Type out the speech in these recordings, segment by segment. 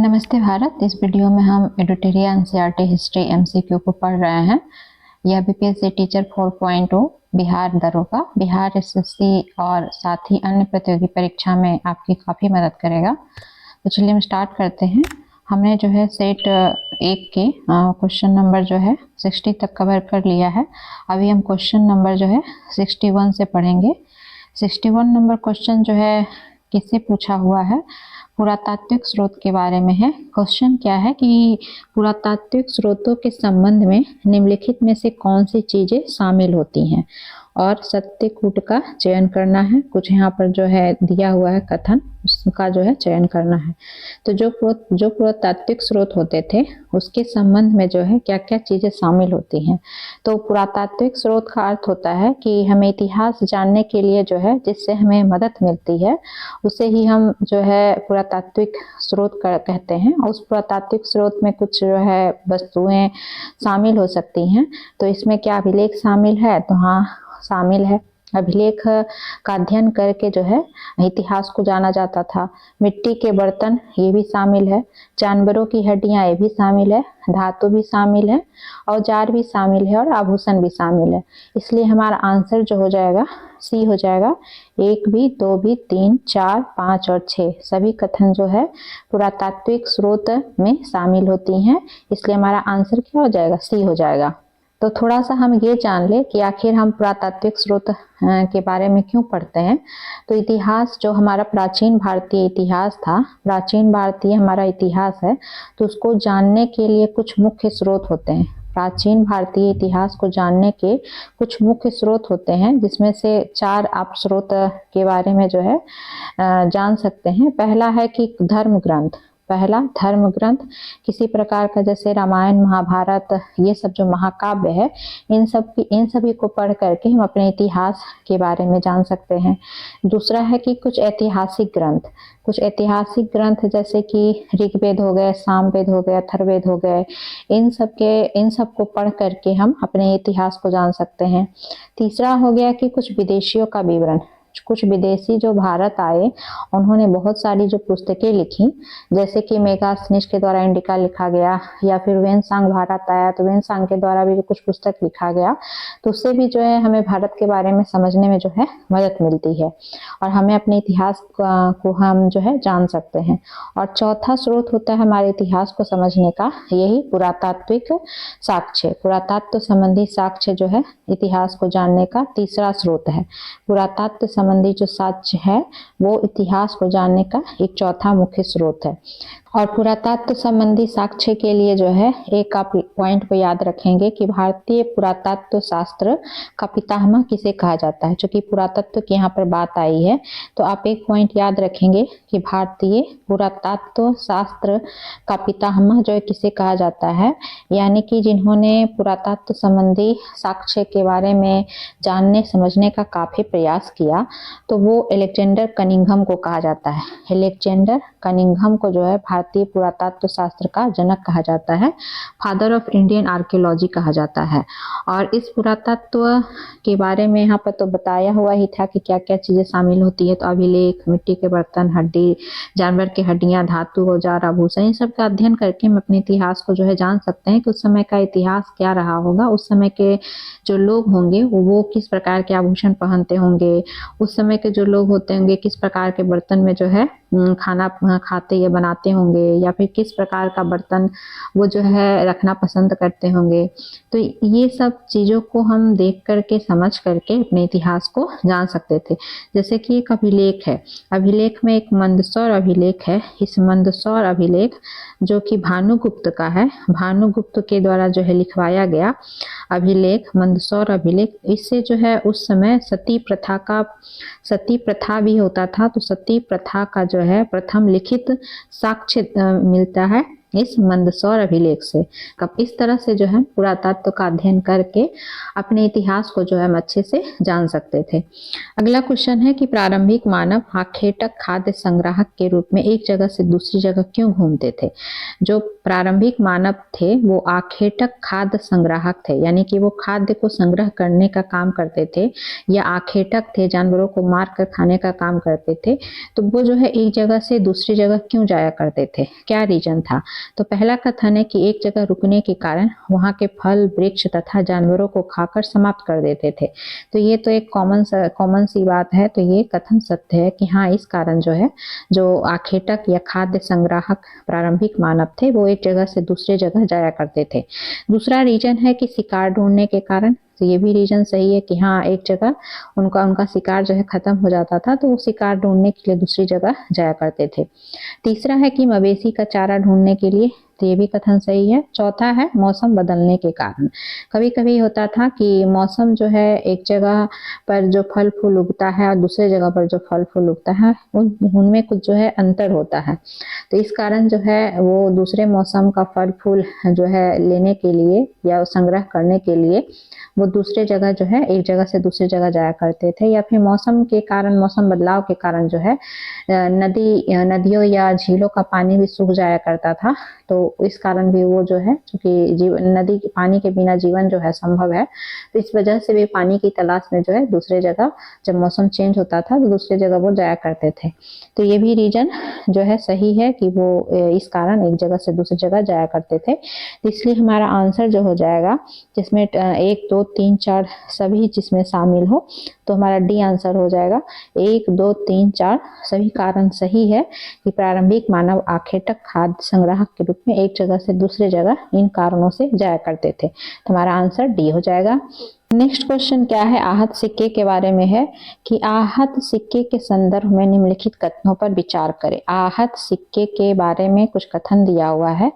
नमस्ते भारत। इस वीडियो में हम एडिटोरियल एनसीईआरटी हिस्ट्री एमसीक्यू को पढ़ रहे हैं। यह बीपीएससी टीचर 4.0 बिहार दरोगा, बिहार एसएससी और साथ ही अन्य प्रतियोगी परीक्षा में आपकी काफ़ी मदद करेगा। तो चलिए हम स्टार्ट करते हैं। हमने जो है सेट 1 के क्वेश्चन नंबर जो है 60 तक कवर कर लिया है। अभी हम क्वेश्चन नंबर जो है 61 से पढ़ेंगे। 61 नंबर क्वेश्चन जो है किससे पूछा हुआ है? पुरातात्विक स्रोत के बारे में है। क्वेश्चन क्या है कि पुरातात्विक स्रोतों के संबंध में निम्नलिखित में से कौन सी चीजें शामिल होती हैं और सत्य कूट का चयन करना है। कुछ यहाँ पर जो है दिया हुआ है कथन, उसका जो है चयन करना है। तो जो पुरातात्विक स्रोत होते थे उसके संबंध में जो है क्या क्या चीजें शामिल होती हैं। तो पुरातात्विक स्रोत का अर्थ होता है कि हमें इतिहास जानने के लिए जो है जिससे हमें मदद मिलती है उसे ही हम जो है पुरातात्विक स्रोत कहते हैं। और उस पुरातात्विक स्रोत में कुछ जो है वस्तुएं शामिल हो सकती हैं। तो इसमें क्या अभिलेख शामिल है? तो हाँ, शामिल है। अभिलेख का अध्ययन करके जो है इतिहास को जाना जाता था। मिट्टी के बर्तन ये भी शामिल है, जानवरों की हड्डियां ये भी शामिल है, धातु भी शामिल है, औजार भी शामिल है और आभूषण भी शामिल है। इसलिए हमारा आंसर जो हो जाएगा सी हो जाएगा। 1 भी, 2 भी, 3, 4, 5 और 6 सभी कथन जो है पुरातात्विक स्रोत में शामिल होती हैं। इसलिए हमारा आंसर क्या हो जाएगा? सी हो जाएगा। तो थोड़ा सा हम ये जान ले कि आखिर हम पुरातात्विक स्रोत के बारे में क्यों पढ़ते हैं। तो इतिहास जो हमारा प्राचीन भारतीय इतिहास था, प्राचीन भारतीय हमारा इतिहास है, तो उसको जानने के लिए कुछ मुख्य स्रोत होते हैं। प्राचीन भारतीय इतिहास को जानने के कुछ मुख्य स्रोत होते हैं, जिसमें से 4 आप स्रोत के बारे में जो है जान सकते हैं। पहला है कि धर्म ग्रंथ। पहला धर्म ग्रंथ किसी प्रकार का, जैसे रामायण, महाभारत, ये सब जो महाकाव्य है, इन सभी को पढ़ करके हम अपने इतिहास के बारे में जान सकते हैं। दूसरा है कि कुछ ऐतिहासिक ग्रंथ। कुछ ऐतिहासिक ग्रंथ जैसे कि ऋग्वेद हो गए, सामवेद हो गए, अथर्ववेद हो गए, इन सब को पढ़ करके हम अपने इतिहास को जान सकते हैं। तीसरा हो गया कि कुछ विदेशियों का विवरण। कुछ विदेशी जो भारत आए, उन्होंने बहुत सारी जो पुस्तकें लिखी, जैसे कि मेगास्थनीज के द्वारा इंडिका लिखा गया, या फिर वेनसांग भारत आया तो वेनसांग के द्वारा भी कुछ पुस्तक लिखा गया। तो उससे भी जो है हमें भारत के बारे में समझने में जो है मदद मिलती है और हमें अपने इतिहास को हम जो है जान सकते हैं। और चौथा स्रोत होता है हमारे इतिहास को समझने का, यही पुरातात्विक साक्ष्य। पुरातत्व संबंधी साक्ष्य जो है इतिहास को जानने का तीसरा स्रोत है। पुरातत्व संबंधी जो साक्ष्य है वो इतिहास को जानने का एक चौथा मुख्य स्रोत है। और पुरातत्व संबंधी साक्ष्य के लिए जो है एक आप पॉइंट को याद रखेंगे कि भारतीय पुरातत्व शास्त्र का पितामह किसे कहा जाता है। चूंकि पुरातत्व की यहाँ पर बात आई है तो आप एक पॉइंट याद रखेंगे कि भारतीय पुरातत्व शास्त्र का पितामह जो है किसे कहा जाता है, यानी कि जिन्होंने पुरातत्व संबंधी साक्ष्य के बारे में जानने समझने का काफी प्रयास किया, तो वो अलेक्जेंडर कनिंघम को कहा जाता है। अलेक्जेंडर कनिंघम को जो है भारतीय पुरातत्व शास्त्र का जनक कहा जाता है, फादर ऑफ इंडियन आर्कियोलॉजी कहा जाता है। और इस पुरातत्व के बारे में यहाँ पर तो बताया हुआ ही था कि क्या क्या चीजें शामिल होती है। तो अभिलेख, मिट्टी के बर्तन, हड्डी, जानवर की हड्डियां, धातु, औजार, आभूषण, इन सब का अध्ययन करके हम अपने इतिहास को जो है जान सकते हैं कि उस समय का इतिहास क्या रहा होगा, उस समय के जो लोग होंगे वो किस प्रकार के आभूषण पहनते होंगे, उस समय के जो लोग होते होंगे किस प्रकार के बर्तन में जो है खाना खाते या बनाते होंगे, या फिर किस प्रकार का बर्तन वो जो है रखना पसंद करते होंगे। तो ये सब चीज़ों को हम देख करके समझ करके अपने इतिहास को जान सकते थे। जैसे कि एक अभिलेख है, अभिलेख में एक मंदसौर अभिलेख है। इस मंदसौर अभिलेख जो कि भानुगुप्त का है, भानुगुप्त के द्वारा जो है लिखवाया गया अभिलेख, मंदसौर अभिलेख, इससे जो है उस समय सती प्रथा भी होता था। तो सती प्रथा का जो है प्रथम लिखित साक्ष्य मिलता है इस मंदसौर अभिलेख से। कब इस तरह से जो है पुरातत्व का अध्ययन करके अपने इतिहास को जो है हम अच्छे से जान सकते थे। अगला क्वेश्चन है कि प्रारंभिक मानव आखेटक खाद्य संग्राहक के रूप में एक जगह से दूसरी जगह क्यों घूमते थे। जो प्रारंभिक मानव थे वो आखेटक खाद्य संग्राहक थे, यानी कि वो खाद्य को संग्रह करने का काम करते थे, या आखेटक थे, जानवरों को मार कर खाने का काम करते थे। तो वो जो है एक जगह से दूसरी जगह क्यों जाया करते थे, क्या रीजन था। तो पहला कथन है कि एक जगह रुकने के कारण वहां के फल वृक्ष तथा जानवरों को खाकर समाप्त कर देते थे। तो ये तो एक कॉमन सी बात है, तो ये कथन सत्य है कि हाँ, इस कारण जो है जो आखेटक या खाद्य संग्राहक प्रारंभिक मानव थे वो एक जगह से दूसरे जगह जाया करते थे। दूसरा रीजन है कि शिकार ढूंढने के कारण। तो ये भी रीजन सही है कि हाँ, एक जगह उनका शिकार जो है खत्म हो जाता था तो वो शिकार ढूंढने के लिए दूसरी जगह जाया करते थे। तीसरा है कि मवेशी का चारा ढूंढने के लिए। तो ये भी कथन सही है। चौथा है मौसम बदलने के कारण। कभी कभी होता था कि मौसम जो है एक जगह पर जो फल फूल उगता है और दूसरे जगह पर जो फल फूल उगता है उनमें कुछ जो है अंतर होता है। तो इस कारण जो है वो दूसरे मौसम का फल फूल जो है लेने के लिए या संग्रह करने के लिए वो दूसरे जगह जो है एक जगह से दूसरी जगह जाया करते थे। या फिर मौसम के कारण, मौसम बदलाव के कारण जो है नदियों या झीलों का पानी भी सूख जाया करता था। तो इस कारण भी वो जो है, क्योंकि नदी के पानी के बिना जीवन जो है संभव है, तो इस वजह से भी पानी की तलाश में जो है दूसरे जगह, जब मौसम चेंज होता था तो दूसरे जगह वो जाया करते थे। तो ये भी रीजन जो है सही है कि वो इस कारण एक जगह से दूसरी जगह जाया करते थे। तो इसलिए हमारा आंसर जो हो जाएगा, जिसमें 1 2 3 4 सभी जिसमें शामिल हो, तो हमारा डी आंसर हो जाएगा। 1 2 3 4 सभी कारण सही है कि प्रारंभिक मानव आखेटक खाद्य संग्राहक के रूप में एक जगह से दूसरी जगह इन कारणों से जाया करते थे। तो हमारा आंसर डी हो जाएगा। नेक्स्ट क्वेश्चन क्या है, आहत सिक्के के बारे में है कि आहत सिक्के के संदर्भ में निम्नलिखित कथनों पर विचार करें। आहत सिक्के के बारे में कुछ कथन दिया हुआ है,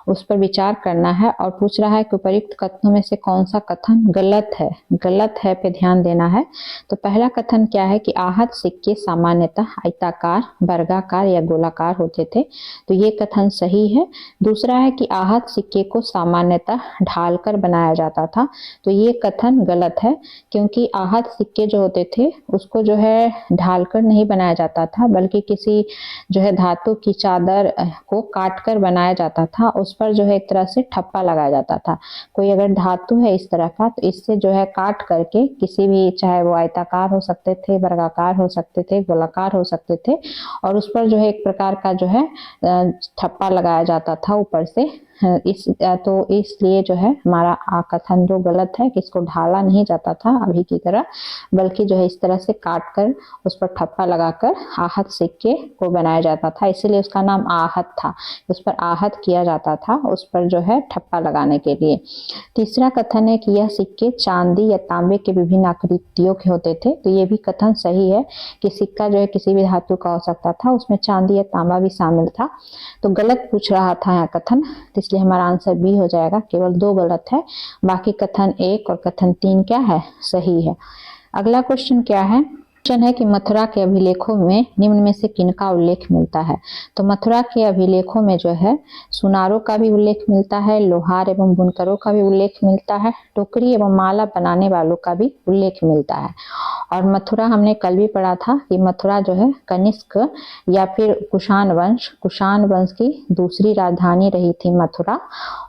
उस पर विचार करना है और पूछ रहा है कि उपयुक्त कथनों में से कौन सा कथन गलत है पे ध्यान देना है। तो पहला कथन क्या है कि आहत सिक्के सामान्यतः आयताकार, वर्गाकार या गोलाकार होते थे। तो ये कथन सही है। दूसरा है कि आहत सिक्के को सामान्यतः ढालकर बनाया जाता था। तो ये कथन गलत है, क्योंकि आहत सिक्के जो होते थे उसको जो है ढालकर नहीं बनाया जाता था, बल्कि किसी जो है धातु की चादर को काटकर बनाया जाता था। उस पर जो है एक तरह से ठप्पा लगाया जाता था। कोई अगर धातु है इस तरह का, तो इससे जो है काट करके किसी भी, चाहे वो आयताकार हो सकते थे, वर्गाकार हो सकते थे, गोलाकार हो सकते थे, और उस पर जो है एक प्रकार का जो है ठप्पा लगाया जाता था ऊपर से। तो इसलिए जो है हमारा कथन जो गलत है कि इसको ढाला नहीं जाता था अभी की तरह, बल्कि जो है इस तरह से काट कर उस पर ठप्पा लगाकर आहत सिक्के को बनाया जाता था, इसीलिए उसका नाम आहत था। उस पर आहत किया जाता था, उस पर जो है ठप्पा लगाने के लिए। तीसरा कथन है कि यह सिक्के चांदी या तांबे के विभिन्न आकृतियों के होते थे। तो ये भी कथन सही है कि सिक्का जो है किसी भी धातु का हो सकता था, उसमें चांदी या तांबा भी शामिल था। तो गलत पूछ रहा था यहाँ कथन, इसलिए हमारा आंसर बी हो जाएगा। केवल 2 गलत है, बाकी कथन 1 और कथन 3 क्या है, सही है। अगला क्वेश्चन क्या है, क्वेश्चन है कि मथुरा के अभिलेखों में निम्न में से किनका उल्लेख मिलता है। तो मथुरा के अभिलेखों में जो है सुनारों का भी उल्लेख मिलता है, लोहार एवं बुनकरों का भी उल्लेख मिलता है, टोकरी एवं माला बनाने वालों का भी उल्लेख मिलता है। और मथुरा हमने कल भी पढ़ा था कि मथुरा जो है कनिष्क या फिर कुषाण वंश की दूसरी राजधानी रही थी मथुरा,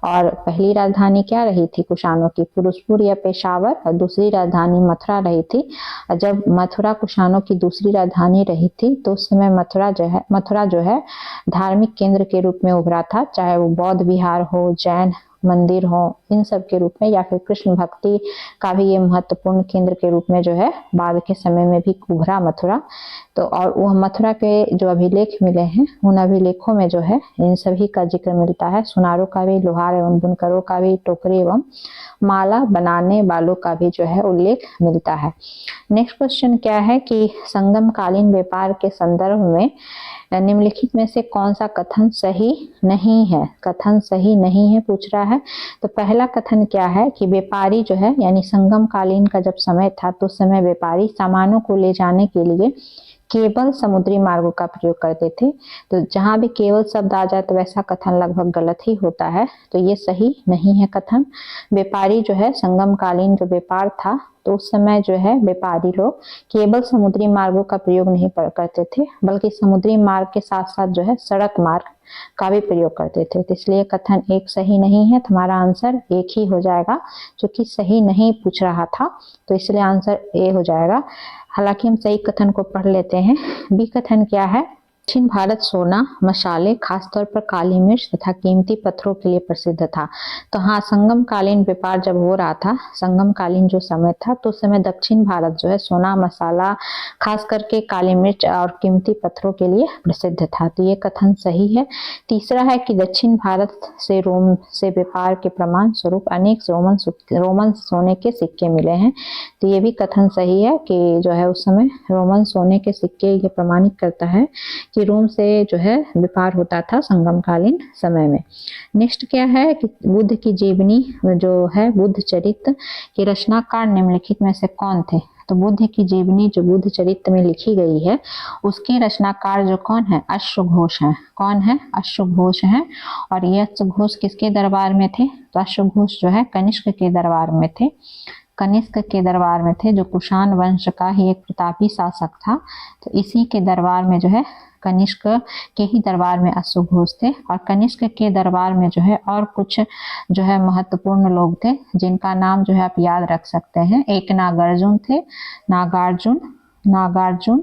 और पहली राजधानी क्या रही थी कुषाणों की, फिरोजपुर या पेशावर, और दूसरी राजधानी मथुरा रही थी। जब मथुरा कुषाणों की दूसरी राजधानी रही थी तो उस समय मथुरा जो है धार्मिक केंद्र के रूप में उभरा था, चाहे वो बौद्ध विहार हो, जैन मंदिर हो, इन सब के रूप में, या फिर कृष्ण भक्ति का भी ये महत्वपूर्ण केंद्र के रूप में जो है बाद के समय में भी उभरा मथुरा। तो और वह मथुरा के जो अभिलेख मिले हैं, उन अभिलेखों में जो है इन सभी का जिक्र मिलता है, सुनारों का भी, लोहार एवं बुनकरों का भी, टोकरी एवं माला बनाने वालों का भी जो है उल्लेख मिलता है। नेक्स्ट क्वेश्चन क्या है कि संगम कालीन व्यापार के संदर्भ में निम्नलिखित में से कौन सा कथन सही नहीं है पूछ रहा है। तो पहला कथन क्या है कि व्यापारी जो है, यानी संगम कालीन का जब समय था तो उस समय व्यापारी सामानों को ले जाने के लिए केवल समुद्री मार्गों का प्रयोग करते थे। तो जहां भी केवल शब्द आ जाए तो वैसा कथन लगभग गलत ही होता है, तो ये सही नहीं है कथन। व्यापारी जो है संगम कालीन जो व्यापार था तो उस समय जो है व्यापारी लोग केवल समुद्री मार्गों का प्रयोग नहीं करते थे, बल्कि समुद्री मार्ग के साथ साथ जो है सड़क मार्ग का भी प्रयोग करते थे। तो इसलिए कथन एक सही नहीं है, तो हमारा आंसर एक ही हो जाएगा, जो कि सही नहीं पूछ रहा था, तो इसलिए आंसर ए हो जाएगा। हालांकि हम सही कथन को पढ़ लेते हैं। बी कथन क्या है? दक्षिण भारत सोना, मसाले, खासतौर पर काली मिर्च तथा कीमती पत्थरों के लिए प्रसिद्ध था। तो हाँ, संगम कालीन व्यापार जब हो रहा था, संगम कालीन जो समय था, तो उस समय दक्षिण भारत जो है सोना, मसाला, खास करके काली मिर्च और कीमती पत्थरों के लिए प्रसिद्ध था। तो ये कथन सही है। तीसरा है कि दक्षिण भारत से रोम से व्यापार के प्रमाण स्वरूप अनेक रोमन सोने के सिक्के मिले हैं। तो ये भी कथन सही है कि जो है उस समय रोमन सोने के सिक्के ये प्रमाणित करता है कि रोम से जो है व्यापार होता था संगमकालीन समय में। नेक्स्ट क्या है कि बुद्ध की जीवनी जो है बुद्ध चरित्र के रचनाकार निम्नलिखित में से कौन थे? तो बुद्ध की जीवनी जो बुद्ध चरित्र में लिखी गई है उसके रचनाकार जो कौन है? अश्वघोष हैं। कौन है? अश्वघोष हैं। और ये अश्वघोष किसके दरबार में थे? तो अश्वघोष जो है कनिष्क के दरबार में थे। कनिष्क के दरबार में थे, जो कुषाण वंश का ही एक प्रतापी शासक था। तो इसी के दरबार में जो है कनिष्क के ही दरबार में अश्वघोष थे। और कनिष्क के दरबार में जो है और कुछ जो है महत्वपूर्ण लोग थे जिनका नाम जो है आप याद रख सकते हैं। एक नागार्जुन थे, नागार्जुन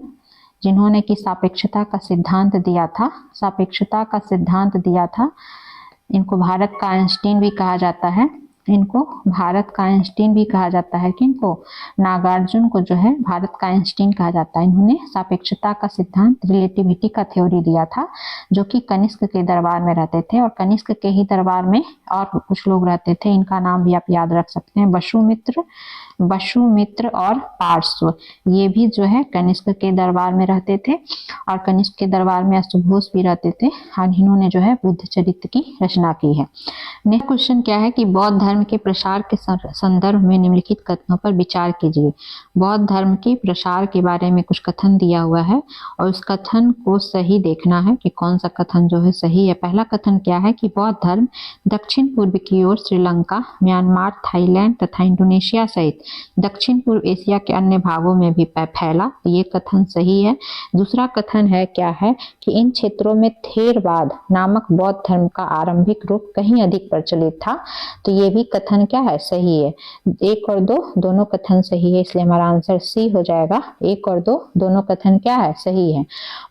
जिन्होंने की सापेक्षता का सिद्धांत दिया था। सापेक्षता का सिद्धांत दिया था। इनको भारत का आइंस्टीन भी कहा जाता है। इनको भारत का आइंस्टीन भी कहा जाता है। किनको? नागार्जुन को जो है भारत का आइंस्टीन कहा जाता है। इन्होंने सापेक्षता का सिद्धांत, रिलेटिविटी का थ्योरी दिया था, जो कि कनिष्क के दरबार में रहते थे। और कनिष्क के ही दरबार में और कुछ लोग रहते थे, इनका नाम भी आप याद रख सकते हैं। वसुमित्र और पार्श्व, ये भी जो है कनिष्क के दरबार में रहते थे। और कनिष्क के दरबार में अश्वघोष भी रहते थे। और इन्होंने जो है बुद्ध चरित्र की रचना की है। नेक्स्ट क्वेश्चन क्या है कि बौद्ध धर्म के प्रसार के संदर्भ में निम्नलिखित कथनों पर विचार कीजिए। बौद्ध धर्म के प्रसार के बारे में कुछ कथन दिया हुआ है और उस कथन को सही देखना है कि कौन सा कथन जो है सही है। पहला कथन क्या है कि बौद्ध धर्म दक्षिण पूर्व की ओर श्रीलंका, म्यांमार, थाईलैंड तथा इंडोनेशिया सहित दक्षिण पूर्व एशिया के अन्य भागों में भी फैला। ये कथन सही है। दूसरा कथन है क्या है कि इन क्षेत्रों में थेरवाद नामक बौद्ध धर्म का आरंभिक रूप कहीं अधिक प्रचलित था। तो ये भी कथन क्या है? सही है। 1 और 2 दोनों कथन सही है, इसलिए हमारा आंसर सी हो जाएगा। 1 और 2 दोनों कथन क्या है? सही है।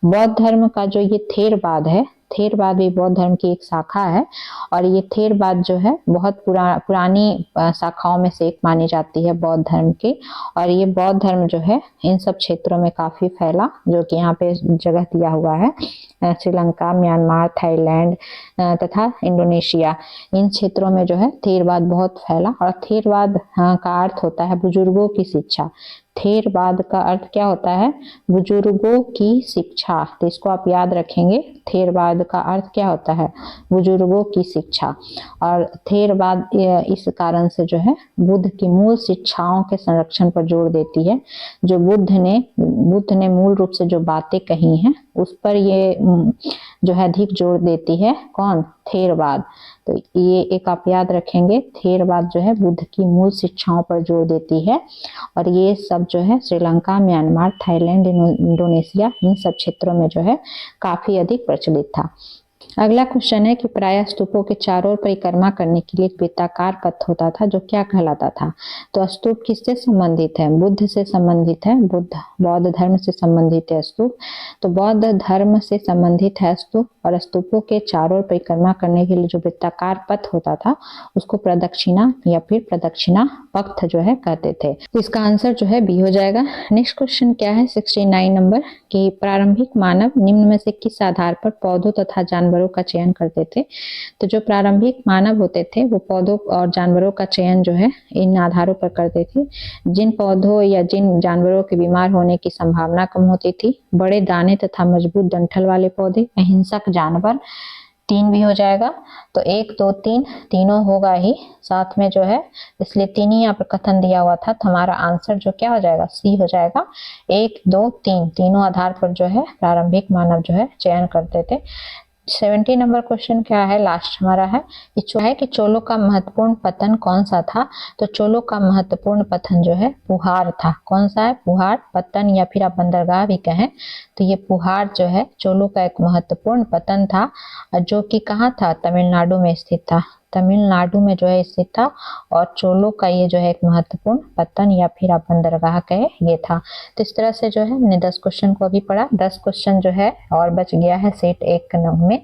बौद्ध धर्म का जो ये थेरवाद है, थेरवाद भी बौद्ध धर्म की एक शाखा है। और ये थेरवाद जो है बहुत पुरानी शाखाओं में से एक मानी जाती है बौद्ध धर्म की। और ये बौद्ध धर्म जो है इन सब क्षेत्रों में काफी फैला, जो कि यहाँ पे जगह दिया हुआ है। श्रीलंका, म्यांमार, थाईलैंड तथा इंडोनेशिया, इन क्षेत्रों में जो है थेरवाद बहुत फैला। और थेरवाद का अर्थ होता है बुजुर्गों की शिक्षा। थेरवाद का अर्थ क्या होता है? बुजुर्गों की शिक्षा। तो इसको आप याद रखेंगे। थेरवाद का अर्थ क्या होता है? बुजुर्गों की शिक्षा। और थेरवाद इस कारण से जो है बुद्ध की मूल शिक्षाओं के संरक्षण पर जोर देती है। जो बुद्ध ने मूल रूप से जो बातें कही हैं उस पर ये जो है अधिक जोर देती है। कौन? थेरवाद। तो ये एक आप याद रखेंगे। थेरवाद जो है बुद्ध की मूल शिक्षाओं पर जोर देती है। और ये सब जो है श्रीलंका, म्यांमार, थाईलैंड, इंडोनेशिया, इन सब क्षेत्रों में जो है काफी अधिक प्रचलित था। अगला क्वेश्चन है कि प्रायः स्तूपों के चारों ओर परिक्रमा करने के लिए एक वृत्ताकार पथ होता था, जो क्या कहलाता था? तो स्तूप किससे संबंधित है? बुद्ध से संबंधित है। बौद्ध धर्म से संबंधित है स्तूप। तो बौद्ध धर्म से संबंधित है स्तूप। और स्तूपों के चारों ओर परिक्रमा करने के लिए जो वृत्ताकार पथ होता था उसको प्रदक्षिणा या फिर प्रदक्षिणा पथ जो है कहते थे। तो इसका आंसर जो है बी हो जाएगा। नेक्स्ट क्वेश्चन क्या है 69 नंबर कि प्रारंभिक मानव निम्न में से किस आधार पर पौधों तथा जानवरों का चयन करते थे? तो जो प्रारंभिक मानव होते थे वो पौधों और जानवरों का चयन जो है इन आधारों पर करते थे। जिन पौधों या जिन जानवरों के बीमार होने की संभावना कम होती थी, बड़े दाने तथा मजबूत डंठल वाले पौधे, अहिंसक जानवर, 3 भी हो जाएगा, तो 1 2 3 तीनों होगा ही साथ में जो है, इसलिए 3 ही यहाँ पर कथन दिया हुआ था, तो हमारा आंसर जो क्या हो जाएगा, सी हो जाएगा। 1 2 3 तीनों आधार पर जो है प्रारंभिक मानव जो है चयन करते थे। 70 नंबर क्वेश्चन क्या है, लास्ट हमारा है कि चोलों का महत्वपूर्ण पतन कौन सा था। तो चोलों का महत्वपूर्ण पतन जो है पुहार था। कौन सा है, पुहार पतन, या फिर आप बंदरगाह भी कहें, तो ये पुहार जो है चोलों का एक महत्वपूर्ण पतन था, जो कि कहाँ था, तमिलनाडु में स्थित था। तमिलनाडु में जो है स्थित था, और चोलों का ये जो है एक महत्वपूर्ण पतन, या फिर आप बंदरगाह कहे, ये था। तो इस तरह से जो है हमने 10 क्वेश्चन को अभी पढ़ा। 10 क्वेश्चन जो है और बच गया है सेट 1 में।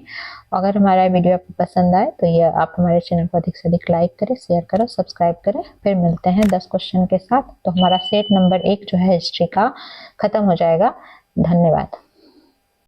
अगर हमारा वीडियो आपको पसंद आए तो ये आप हमारे चैनल को अधिक से अधिक लाइक करें, शेयर करें, सब्सक्राइब करें। फिर मिलते हैं 10 क्वेश्चन के साथ। तो हमारा सेट नंबर 1 जो है हिस्ट्री का खत्म हो जाएगा। धन्यवाद।